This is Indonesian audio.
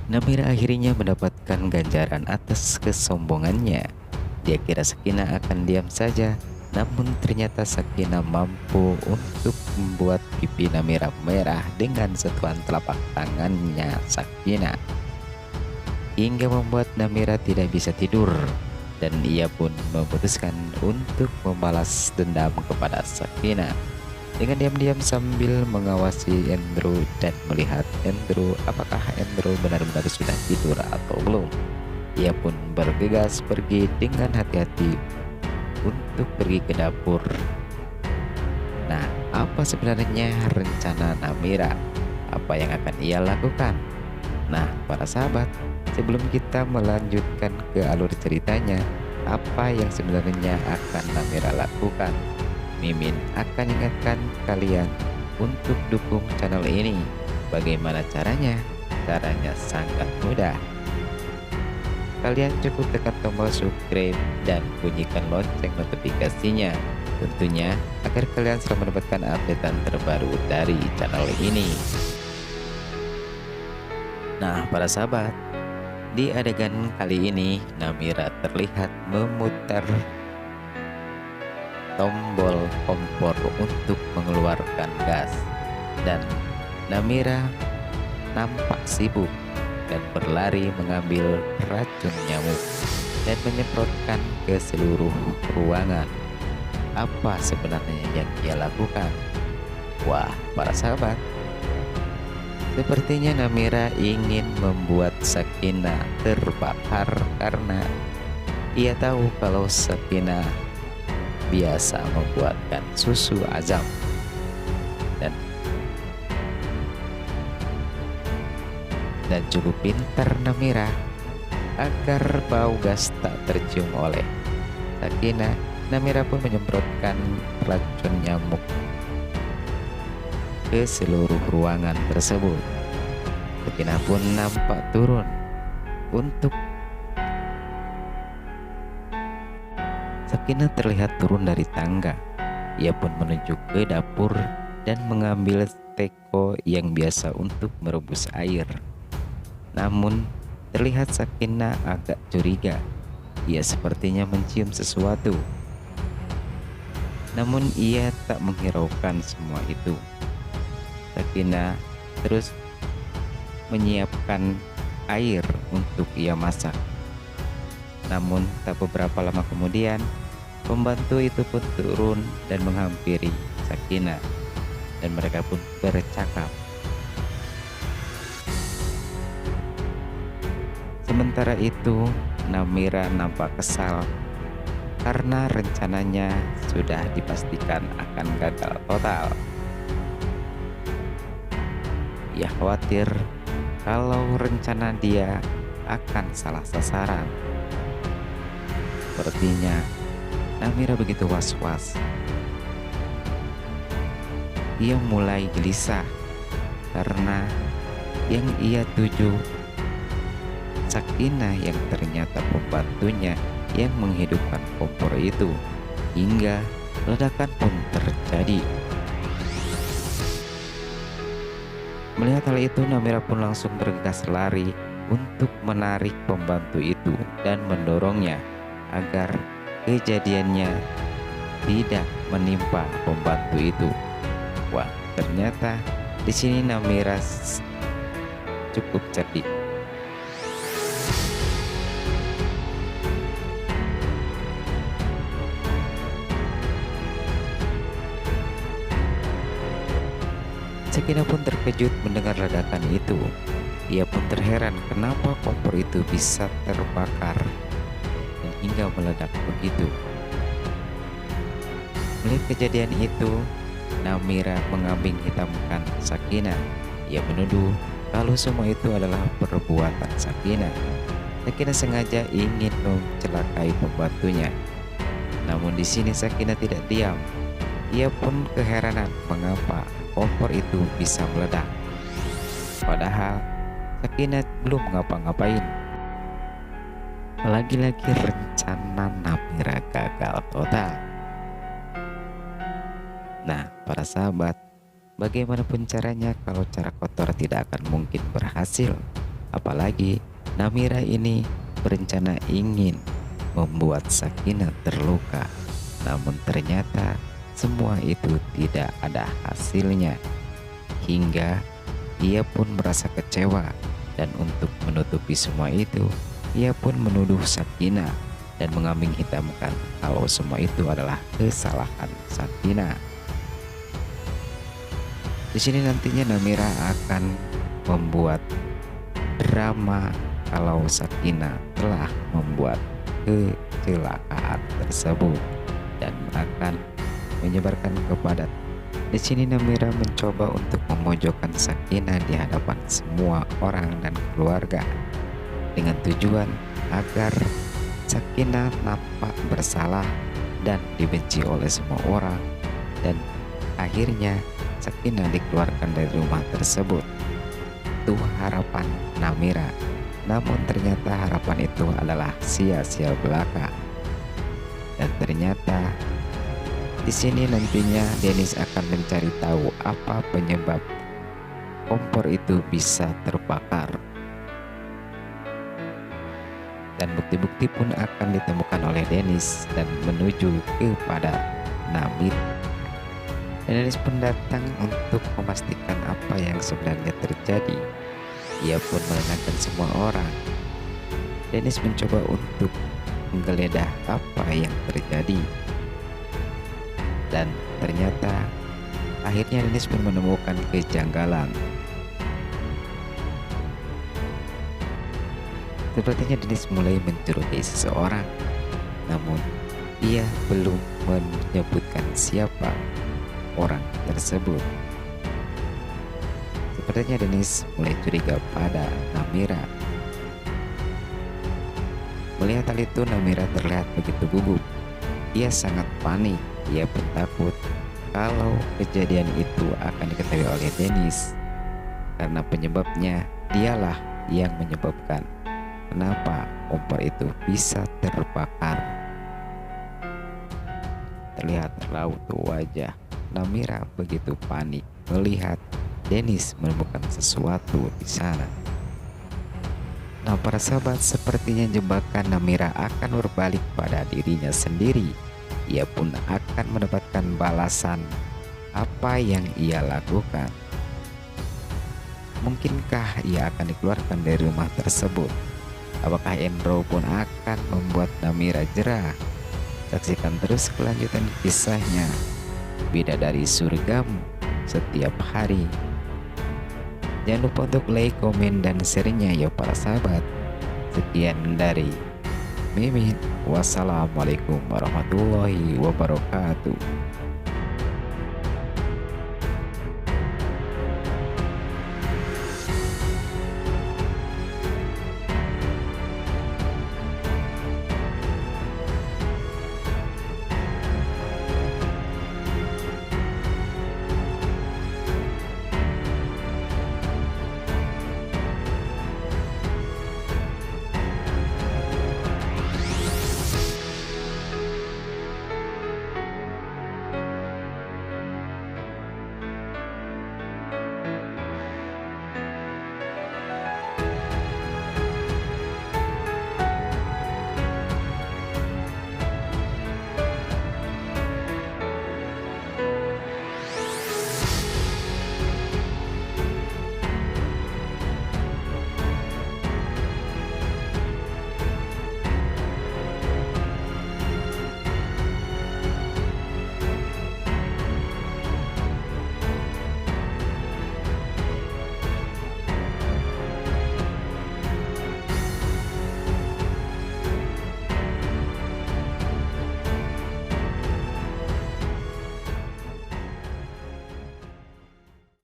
Namira akhirnya mendapatkan ganjaran atas kesombongannya. Dia kira Sakinah akan diam saja, namun ternyata Sakinah mampu untuk membuat pipi Namira merah dengan sentuhan telapak tangannya Sakinah, hingga membuat Namira tidak bisa tidur, dan ia pun memutuskan untuk membalas dendam kepada Sakinah dengan diam-diam sambil mengawasi Andrew dan melihat Andrew apakah Andrew benar-benar sudah tidur atau belum. Ia pun bergegas pergi dengan hati-hati untuk pergi ke dapur. Nah, apa sebenarnya rencana Namira? Apa yang akan ia lakukan? Nah, para sahabat, sebelum kita melanjutkan ke alur ceritanya, apa yang sebenarnya akan Namira lakukan? Mimin akan ingatkan kalian untuk dukung channel ini. Bagaimana caranya? Caranya sangat mudah. Kalian cukup tekan tombol subscribe dan bunyikan lonceng notifikasinya. Tentunya agar kalian selalu mendapatkan updatean terbaru dari channel ini. Nah, para sahabat, di adegan kali ini Namira terlihat memutar tombol kompor untuk mengeluarkan gas, dan Namira nampak sibuk dan berlari mengambil racun nyamuk dan menyemprotkan ke seluruh ruangan. Apa sebenarnya yang ia lakukan? Wah, para sahabat, sepertinya Namira ingin membuat Sakinah terbakar karena ia tahu kalau Sakinah biasa membuatkan susu azam, dan cukup pintar Namira agar bau gas tak tercium oleh Sakinah. Namira pun menyemprotkan racun nyamuk ke seluruh ruangan tersebut. Sakinah pun nampak turun untuk Sakinah terlihat turun dari tangga. Ia pun menuju ke dapur dan mengambil teko yang biasa untuk merebus air. Namun terlihat Sakinah agak curiga. Ia sepertinya mencium sesuatu. Namun ia tak menghiraukan semua itu. Sakinah terus menyiapkan air untuk ia masak. Namun tak beberapa lama kemudian, pembantu itu pun turun dan menghampiri Sakinah, dan mereka pun bercakap. Sementara itu, Namira nampak kesal karena rencananya sudah dipastikan akan gagal total. Ia khawatir kalau rencana dia akan salah sasaran. Sepertinya Namira begitu was-was. Ia mulai gelisah karena yang ia tuju Sakinah yang ternyata pembantunya yang menghidupkan kompor itu, hingga ledakan pun terjadi. Melihat hal itu, Namira pun langsung bergegas lari untuk menarik pembantu itu dan mendorongnya agar kejadiannya tidak menimpa pembantu itu. Wah, ternyata di sini Namira cukup cerdik. Sakinah pun terkejut mendengar ledakan itu. Ia pun terheran kenapa kompor itu bisa terbakar dan hingga meledak begitu. Melihat kejadian itu, Namira mengambing hitamkan Sakinah. Ia menuduh kalau semua itu adalah perbuatan Sakinah. Sakinah sengaja ingin mencelakai pembantunya. Namun di sini Sakinah tidak diam. Ia pun keheranan mengapa kompor itu bisa meledak. Padahal Sakinah belum ngapa-ngapain. Lagi-lagi rencana Namira gagal total. Nah, para sahabat, bagaimanapun caranya, kalau cara kotor tidak akan mungkin berhasil. Apalagi Namira ini berencana ingin membuat Sakinah terluka. Namun ternyata semua itu tidak ada hasilnya. Hingga ia pun merasa kecewa, dan untuk menutupi semua itu, ia pun menuduh Sakinah dan mengambing hitamkan kalau semua itu adalah kesalahan Sakinah. Di sini nantinya Namira akan membuat drama kalau Sakinah telah membuat kecelakaan tersebut dan akan menyebarkan kepada. Di sini Namira mencoba untuk memojokkan Sakinah di hadapan semua orang dan keluarga dengan tujuan agar Sakinah nampak bersalah dan dibenci oleh semua orang, dan akhirnya Sakinah dikeluarkan dari rumah tersebut. Itu harapan Namira. Namun ternyata harapan itu adalah sia-sia belaka. Dan ternyata di sini nantinya Dennis akan mencari tahu apa penyebab kompor itu bisa terbakar. Dan bukti-bukti pun akan ditemukan oleh Dennis dan menuju kepada Namira. Dan Dennis pun datang untuk memastikan apa yang sebenarnya terjadi. Ia pun menenangkan semua orang. Dennis mencoba untuk menggeledah apa yang terjadi. Dan ternyata akhirnya Dennis pun menemukan kejanggalan. Sepertinya Dennis mulai mencurigai seseorang, namun ia belum menyebutkan siapa orang tersebut. Sepertinya Dennis mulai curiga pada Namira. Melihat hal itu, Namira terlihat begitu gugup. Ia sangat panik. Ia pun takut kalau kejadian itu akan diketahui oleh Dennis, karena penyebabnya dialah yang menyebabkan kenapa kompor itu bisa terbakar. Terlihat raut wajah Namira begitu panik melihat Dennis menemukan sesuatu di sana. Nah, para sahabat, sepertinya jebakan Namira akan berbalik pada dirinya sendiri. Ia pun akan mendapatkan balasan apa yang ia lakukan. Mungkinkah ia akan dikeluarkan dari rumah tersebut? Apakah Endro pun akan membuat Namira jera? Saksikan terus kelanjutan kisahnya. Bidadari Surgamu setiap hari. Jangan lupa untuk like, komen, dan share-nya ya para sahabat. Sekian dari Mimin. Wassalamualaikum warahmatullahi wabarakatuh.